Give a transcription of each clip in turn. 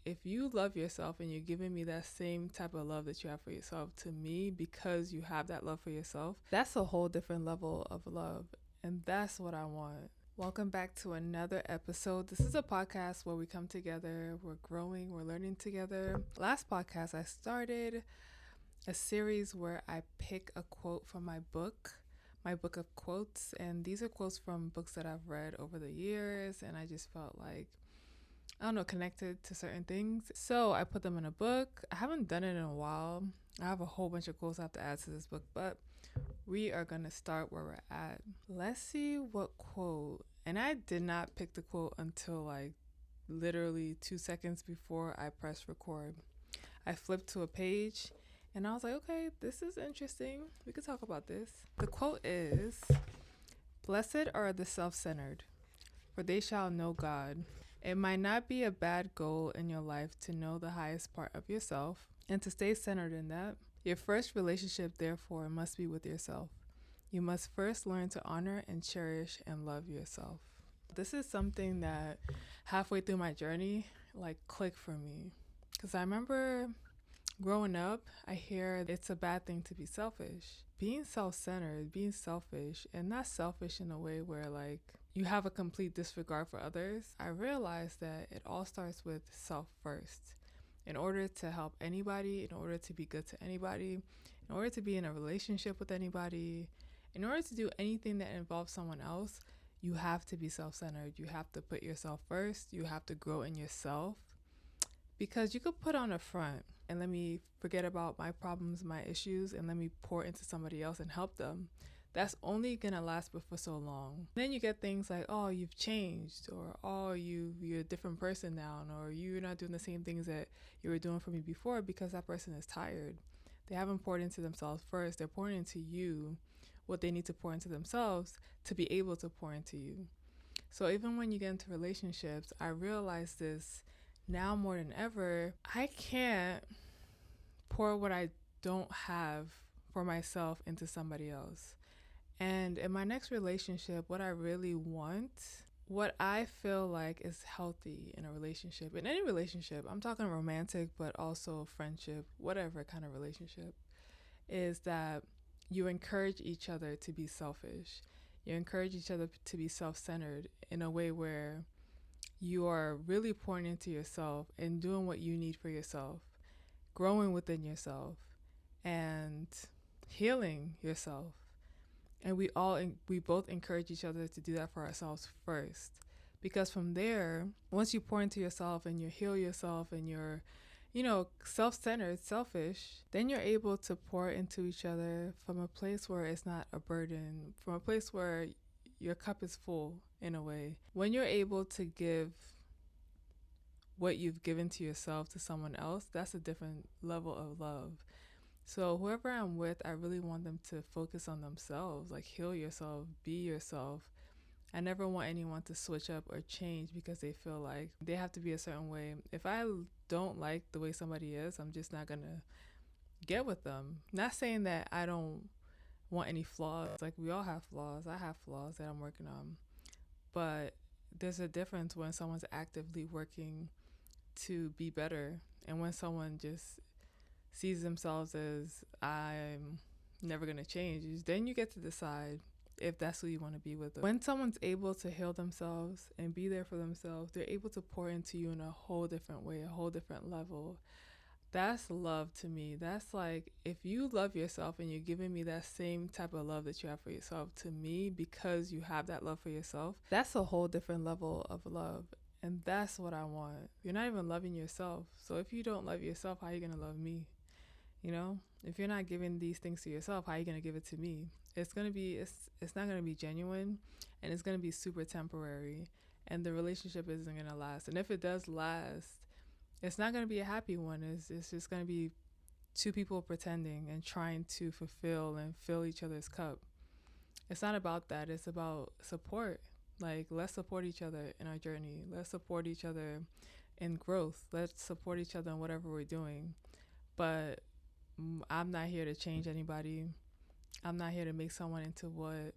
if you love yourself and you're giving me that same type of love that you have for yourself to me because you have that love for yourself, that's a whole different level of love. And that's what I want. Welcome back to another episode. This is a podcast where we come together, we're growing, we're learning together. Last podcast, I started a series where I pick a quote from my book of quotes. And these are quotes from books that I've read over the years. And I just felt like, I don't know, connected to certain things. So I put them in a book. I haven't done it in a while. I have a whole bunch of quotes I have to add to this book, but we are going to start where we're at. Let's see what quote. And I did not pick the quote until like literally 2 seconds before I pressed record. I flipped to a page and I was like, okay, this is interesting. We could talk about this. The quote is, "Blessed are the self-centered, for they shall know God." It might not be a bad goal in your life to know the highest part of yourself and to stay centered in that. Your first relationship, therefore, must be with yourself. You must first learn to honor and cherish and love yourself. This is something that halfway through my journey, like, clicked for me. Because I remember growing up, I hear it's a bad thing to be selfish. Being self-centered, being selfish, and not selfish in a way where, like, you have a complete disregard for others. I realized that it all starts with self first. In order to help anybody, in order to be good to anybody, in order to be in a relationship with anybody, in order to do anything that involves someone else, you have to be self-centered. You have to put yourself first. You have to grow in yourself. Because you could put on a front and let me forget about my problems, my issues, and let me pour into somebody else and help them. That's only going to last for so long. Then you get things like, oh, you've changed, or oh, you're a different person now, or you're not doing the same things that you were doing for me before, because that person is tired. They haven't poured into themselves first. They're pouring into you what they need to pour into themselves to be able to pour into you. So even when you get into relationships, I realize this now more than ever. I can't pour what I don't have for myself into somebody else. And in my next relationship, what I really want, what I feel like is healthy in a relationship, in any relationship, I'm talking romantic, but also friendship, whatever kind of relationship, is that you encourage each other to be selfish. You encourage each other to be self-centered in a way where you are really pouring into yourself and doing what you need for yourself, growing within yourself, and healing yourself. And we both encourage each other to do that for ourselves first. Because from there, once you pour into yourself and you heal yourself and you're, self-centered, selfish, then you're able to pour into each other from a place where it's not a burden, from a place where your cup is full in a way. When you're able to give what you've given to yourself to someone else, that's a different level of love. So whoever I'm with, I really want them to focus on themselves, like heal yourself, be yourself. I never want anyone to switch up or change because they feel like they have to be a certain way. If I don't like the way somebody is, I'm just not going to get with them. Not saying that I don't want any flaws. Like, we all have flaws. I have flaws that I'm working on. But there's a difference when someone's actively working to be better and when someone just sees themselves as, I'm never going to change. Then you get to decide if that's who you want to be with. When someone's able to heal themselves and be there for themselves, they're able to pour into you in a whole different way, a whole different level. That's love to me. That's like, if you love yourself and you're giving me that same type of love that you have for yourself to me because you have that love for yourself, that's a whole different level of love. And that's what I want. You're not even loving yourself. So if you don't love yourself, how are you going to love me? If you're not giving these things to yourself, how are you going to give it to me? It's not going to be genuine, and it's going to be super temporary, and the relationship isn't going to last. And if it does last, it's not going to be a happy one. It's just going to be two people pretending and trying to fulfill and fill each other's cup. It's not about that. It's about support. Like, let's support each other in our journey. Let's support each other in growth. Let's support each other in whatever we're doing. But I'm not here to change anybody. I'm not here to make someone into what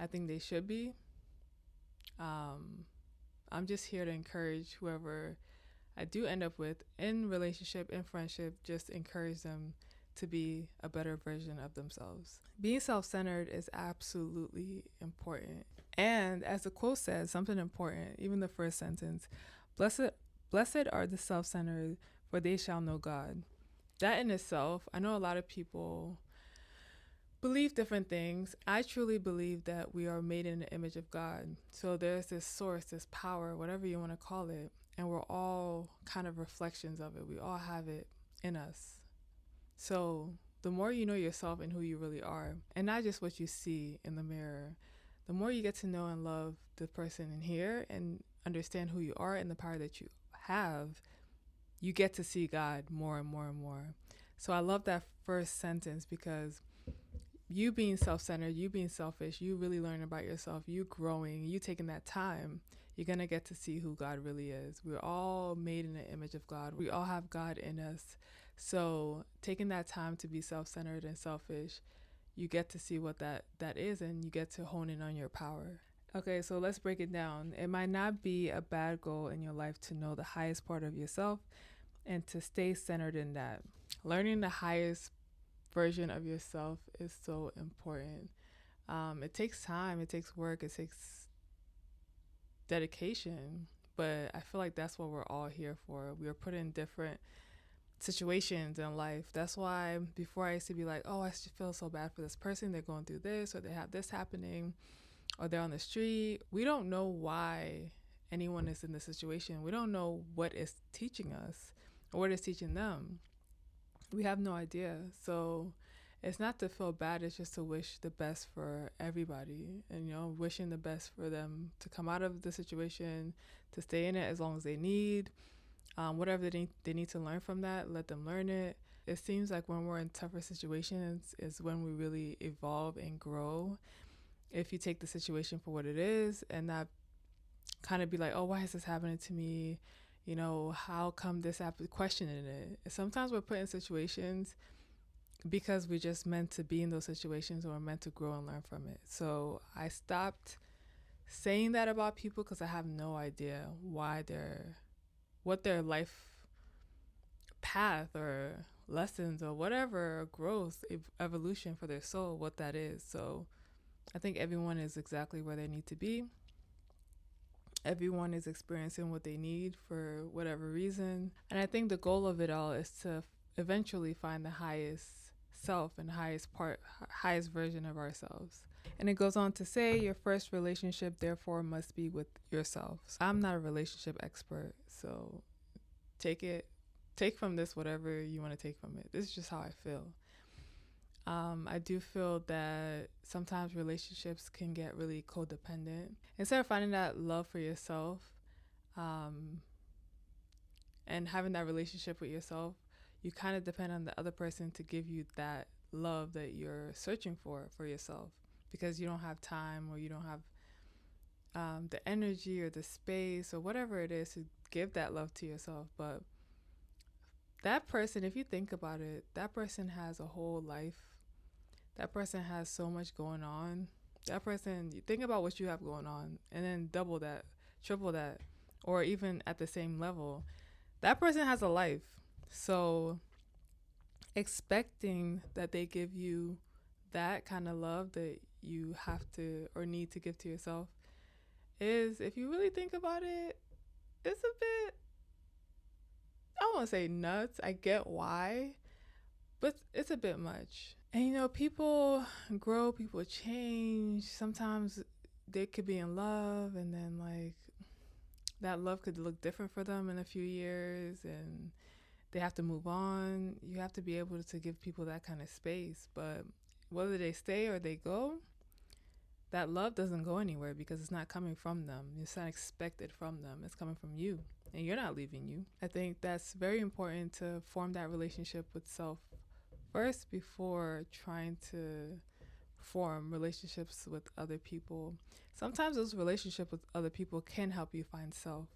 I think they should be. I'm just here to encourage whoever I do end up with in relationship, in friendship, just encourage them to be a better version of themselves. Being self-centered is absolutely important. And as the quote says, something important, even the first sentence, blessed are the self-centered, for they shall know God. That in itself, I know a lot of people believe different things. I truly believe that we are made in the image of God. So there's this source, this power, whatever you want to call it, and we're all kind of reflections of it. We all have it in us. So the more you know yourself and who you really are, and not just what you see in the mirror, the more you get to know and love the person in here and understand who you are and the power that you have, you get to see God more and more and more. So I love that first sentence, because you being self-centered, you being selfish, you really learning about yourself, you growing, you taking that time, you're going to get to see who God really is. We're all made in the image of God. We all have God in us. So taking that time to be self-centered and selfish, you get to see what that is, and you get to hone in on your power. Okay, so let's break it down. It might not be a bad goal in your life to know the highest part of yourself and to stay centered in that. Learning the highest version of yourself is so important. It takes time, it takes work, it takes dedication, but I feel like that's what we're all here for. We are put in different situations in life. That's why before I used to be like, oh, I just feel so bad for this person, they're going through this, or they have this happening, or they're on the street. We don't know why anyone is in this situation. We don't know what is teaching us or what is teaching them. We have no idea. So it's not to feel bad, it's just to wish the best for everybody, and wishing the best for them to come out of the situation, to stay in it as long as they need. Whatever they need to learn from that, let them learn it. It seems like when we're in tougher situations is when we really evolve and grow. If you take the situation for what it is and not kind of be like, oh, why is this happening to me? How come this happened? Questioning it. Sometimes we're put in situations because we're just meant to be in those situations, or we're meant to grow and learn from it. So I stopped saying that about people because I have no idea what their life path or lessons or whatever, growth, evolution for their soul, what that is. So I think everyone is exactly where they need to be. Everyone is experiencing what they need for whatever reason. And I think the goal of it all is to eventually find the highest self and highest version of ourselves. And it goes on to say, your first relationship therefore must be with yourself. I'm not a relationship expert, so take from this whatever you want to take from it. This is just how I feel. I do feel that sometimes relationships can get really codependent. Instead of finding that love for yourself, and having that relationship with yourself, you kind of depend on the other person to give you that love that you're searching for yourself, because you don't have time, or you don't have the energy or the space or whatever it is to give that love to yourself. But that person, if you think about it, that person has a whole life. That person has so much going on. That person, you think about what you have going on, and then double that, triple that, or even at the same level. That person has a life. So expecting that they give you that kind of love that you have to or need to give to yourself is, if you really think about it, it's a bit, I don't want to say nuts. I get why, but it's a bit much. And people grow, people change. Sometimes they could be in love, and then like that love could look different for them in a few years, and they have to move on. You have to be able to give people that kind of space. But whether they stay or they go, that love doesn't go anywhere, because it's not coming from them. It's not expected from them. It's coming from you, and you're not leaving you. I think that's very important, to form that relationship with self first before trying to form relationships with other people. Sometimes those relationships with other people can help you find self.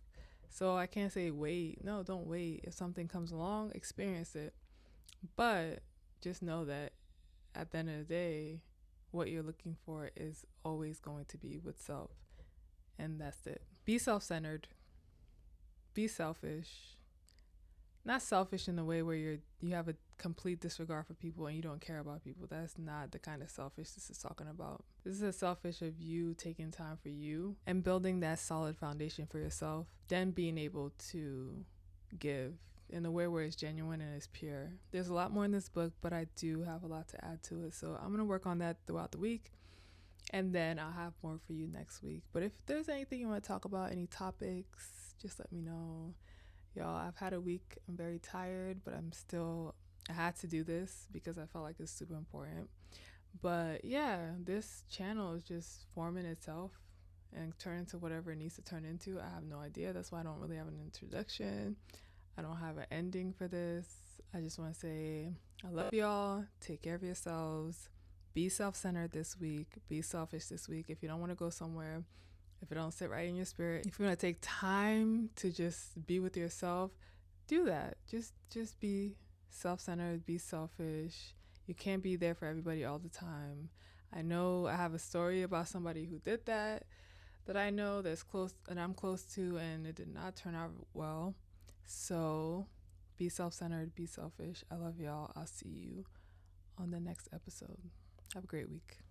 So I can't say wait. No, don't wait. If something comes along, experience it. But just know that at the end of the day, what you're looking for is always going to be with self. And that's it. Be self-centered. Be selfish. not selfish in the way where you have a complete disregard for people and you don't care about people. That's not the kind of selfish this is talking about. This is a selfish of you taking time for you and building that solid foundation for yourself, then being able to give in a way where it's genuine and it's pure. There's a lot more in this book, but I do have a lot to add to it. So I'm going to work on that throughout the week. And then I'll have more for you next week. But if there's anything you want to talk about, any topics, just let me know. Y'all, I've had a week. I'm very tired, but I had to do this because I felt like it's super important. But yeah, this channel is just forming itself and turn into whatever it needs to turn into. I have no idea. That's why I don't really have an introduction. I don't have an ending for this. I just want to say I love y'all. Take care of yourselves. Be self-centered this week. Be selfish this week. If you don't want to go somewhere, if it don't sit right in your spirit, if you want to take time to just be with yourself, do that. Just be self-centered. Be selfish. You can't be there for everybody all the time. I know I have a story about somebody who did that I know that's close and I'm close to, and it did not turn out well. So be self-centered, be selfish. I love y'all. I'll see you on the next episode. Have a great week.